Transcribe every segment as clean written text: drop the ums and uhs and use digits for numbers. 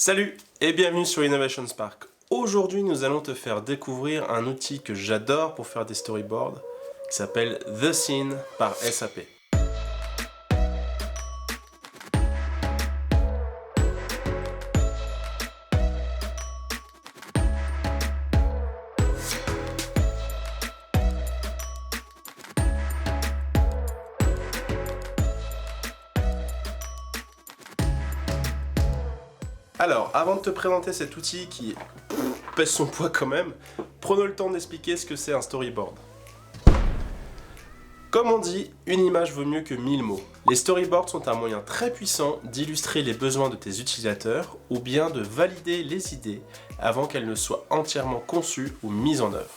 Salut et bienvenue sur Innovation Spark. Aujourd'hui, nous allons te faire découvrir un outil que j'adore pour faire des storyboards qui s'appelle The Scene par SAP. Alors, avant de te présenter cet outil qui pèse son poids quand même, prenons le temps d'expliquer ce que c'est un storyboard. Comme on dit, une image vaut mieux que 1000 mots. Les storyboards sont un moyen très puissant d'illustrer les besoins de tes utilisateurs ou bien de valider les idées avant qu'elles ne soient entièrement conçues ou mises en œuvre.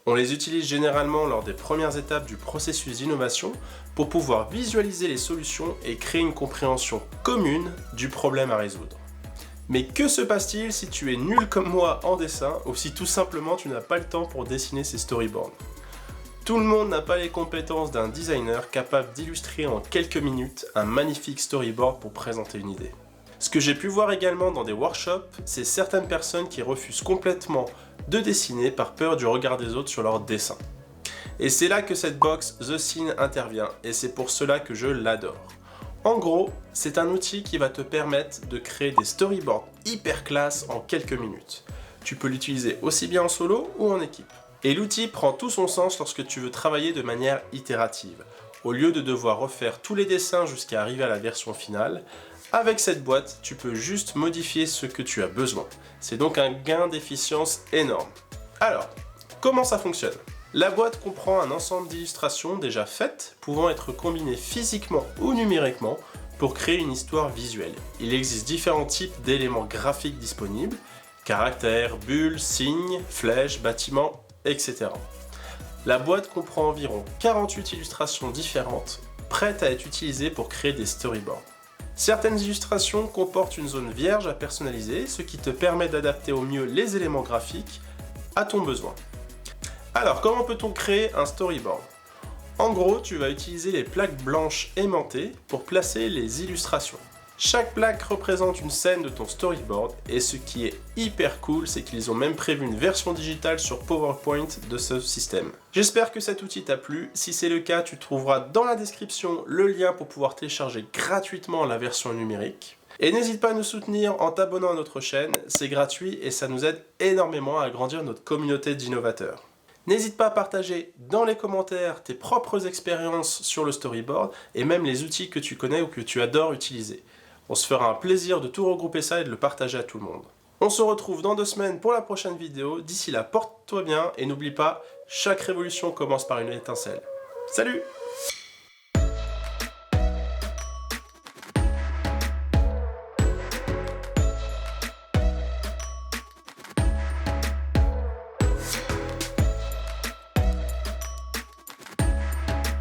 On les utilise généralement lors des premières étapes du processus d'innovation pour pouvoir visualiser les solutions et créer une compréhension commune du problème à résoudre. Mais que se passe-t-il si tu es nul comme moi en dessin ou si tout simplement tu n'as pas le temps pour dessiner ces storyboards? Tout le monde n'a pas les compétences d'un designer capable d'illustrer en quelques minutes un magnifique storyboard pour présenter une idée. Ce que j'ai pu voir également dans des workshops, c'est certaines personnes qui refusent complètement de dessiner par peur du regard des autres sur leur dessin. Et c'est là que cette box The Scene intervient et c'est pour cela que je l'adore. En gros, c'est un outil qui va te permettre de créer des storyboards hyper classe en quelques minutes. Tu peux l'utiliser aussi bien en solo ou en équipe. Et l'outil prend tout son sens lorsque tu veux travailler de manière itérative. Au lieu de devoir refaire tous les dessins jusqu'à arriver à la version finale, avec cette boîte, tu peux juste modifier ce que tu as besoin. C'est donc un gain d'efficience énorme. Alors, comment ça fonctionne ? La boîte comprend un ensemble d'illustrations déjà faites, pouvant être combinées physiquement ou numériquement pour créer une histoire visuelle. Il existe différents types d'éléments graphiques disponibles, caractères, bulles, signes, flèches, bâtiments, etc. La boîte comprend environ 48 illustrations différentes, prêtes à être utilisées pour créer des storyboards. Certaines illustrations comportent une zone vierge à personnaliser, ce qui te permet d'adapter au mieux les éléments graphiques à ton besoin. Alors, comment peut-on créer un storyboard? En gros, tu vas utiliser les plaques blanches aimantées pour placer les illustrations. Chaque plaque représente une scène de ton storyboard et ce qui est hyper cool, c'est qu'ils ont même prévu une version digitale sur PowerPoint de ce système. J'espère que cet outil t'a plu. Si c'est le cas, tu trouveras dans la description le lien pour pouvoir télécharger gratuitement la version numérique. Et n'hésite pas à nous soutenir en t'abonnant à notre chaîne, c'est gratuit et ça nous aide énormément à agrandir notre communauté d'innovateurs. N'hésite pas à partager dans les commentaires tes propres expériences sur le storyboard et même les outils que tu connais ou que tu adores utiliser. On se fera un plaisir de tout regrouper ça et de le partager à tout le monde. On se retrouve dans 2 semaines pour la prochaine vidéo. D'ici là, porte-toi bien et n'oublie pas, chaque révolution commence par une étincelle. Salut!